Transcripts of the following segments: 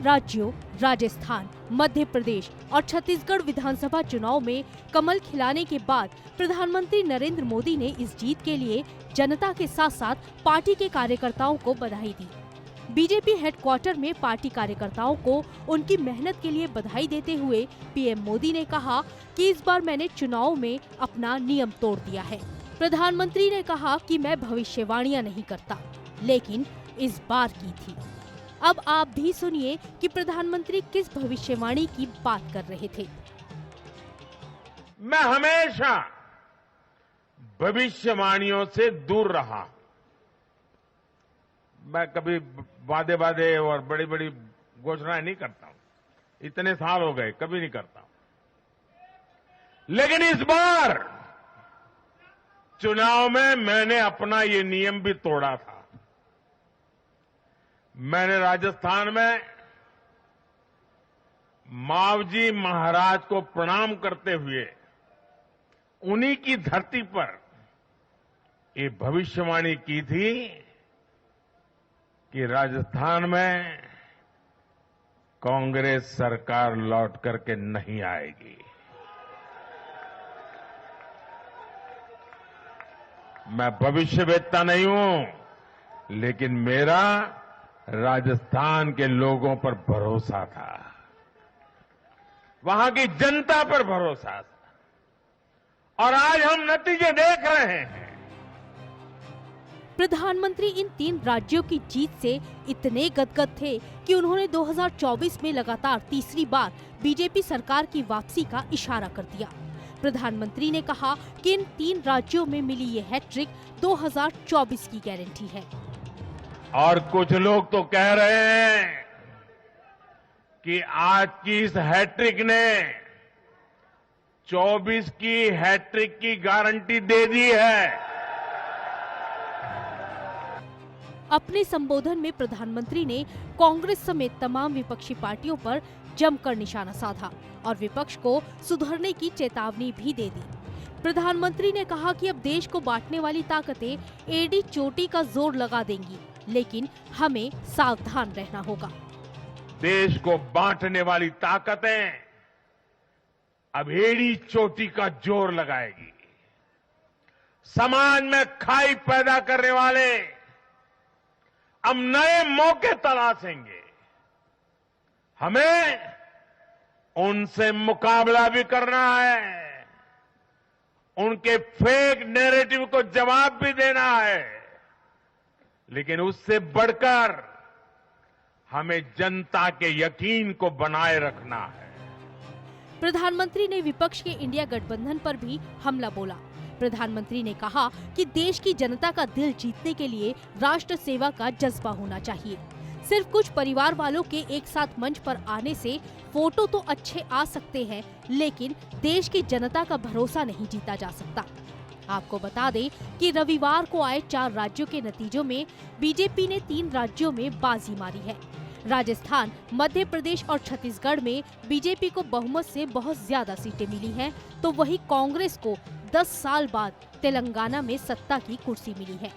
राज्यों राजस्थान, मध्य प्रदेश और छत्तीसगढ़ विधानसभा चुनाव में कमल खिलाने के बाद प्रधानमंत्री नरेंद्र मोदी ने इस जीत के लिए जनता के साथ साथ पार्टी के कार्यकर्ताओं को बधाई दी। बीजेपी हेडक्वार्टर में पार्टी कार्यकर्ताओं को उनकी मेहनत के लिए बधाई देते हुए पीएम मोदी ने कहा कि इस बार मैंने चुनाव में अपना नियम तोड़ दिया है। प्रधानमंत्री ने कहा कि मैं भविष्यवाणियां नहीं करता, लेकिन इस बार की थी। अब आप भी सुनिए कि प्रधानमंत्री किस भविष्यवाणी की बात कर रहे थे। मैं हमेशा भविष्यवाणियों से दूर रहा हूं। मैं कभी वादे और बड़ी बड़ी घोषणाएं नहीं करता हूं। इतने साल हो गए, कभी नहीं करता हूं। लेकिन इस बार चुनाव में मैंने अपना ये नियम भी तोड़ा था। मैंने राजस्थान में मावजी महाराज को प्रणाम करते हुए उन्हीं की धरती पर ये भविष्यवाणी की थी कि राजस्थान में कांग्रेस सरकार लौट करके नहीं आएगी। मैं भविष्यवेत्ता नहीं हूं, लेकिन मेरा राजस्थान के लोगों पर भरोसा था, वहां की जनता पर भरोसा था, और आज हम नतीजे देख रहे हैं। प्रधानमंत्री इन 3 राज्यों की जीत से इतने गदगद थे कि उन्होंने 2024 में लगातार तीसरी बार बीजेपी सरकार की वापसी का इशारा कर दिया। प्रधानमंत्री ने कहा कि इन 3 राज्यों में मिली ये हैट्रिक 2024 की गारंटी है। और कुछ लोग तो कह रहे हैं कि आज की इस हैट्रिक ने 24 की हैट्रिक की गारंटी दे दी है। अपने संबोधन में प्रधानमंत्री ने कांग्रेस समेत तमाम विपक्षी पार्टियों पर जमकर निशाना साधा और विपक्ष को सुधरने की चेतावनी भी दे दी। प्रधानमंत्री ने कहा कि अब देश को बांटने वाली ताकतें एड़ी चोटी का जोर लगा देंगी, लेकिन हमें सावधान रहना होगा। देश को बांटने वाली ताकतें अब एड़ी चोटी का जोर लगाएगी। समाज में खाई पैदा करने वाले अब नए मौके तलाशेंगे। हमें उनसे मुकाबला भी करना है, उनके फेक नैरेटिव को जवाब भी देना है, लेकिन उससे बढ़कर हमें जनता के यकीन को बनाए रखना है। प्रधानमंत्री ने विपक्ष के इंडिया गठबंधन पर भी हमला बोला। प्रधानमंत्री ने कहा कि देश की जनता का दिल जीतने के लिए राष्ट्र सेवा का जज्बा होना चाहिए। सिर्फ कुछ परिवार वालों के एक साथ मंच पर आने से फोटो तो अच्छे आ सकते हैं, लेकिन देश की जनता का भरोसा नहीं जीता जा सकता। आपको बता दें कि रविवार को आए 4 राज्यों के नतीजों में बीजेपी ने 3 राज्यों में बाजी मारी है। राजस्थान, मध्य प्रदेश और छत्तीसगढ़ में बीजेपी को बहुमत से बहुत ज्यादा सीटें मिली हैं, तो वहीं कांग्रेस को 10 साल बाद तेलंगाना में सत्ता की कुर्सी मिली है।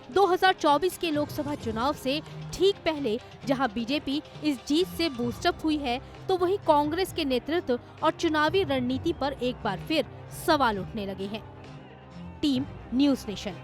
2024 के लोकसभा चुनाव से ठीक पहले जहां बीजेपी इस जीत से बूस्टअप हुई है, तो वहीं कांग्रेस के नेतृत्व और चुनावी रणनीति पर एक बार फिर सवाल उठने लगे हैं। Team news nation.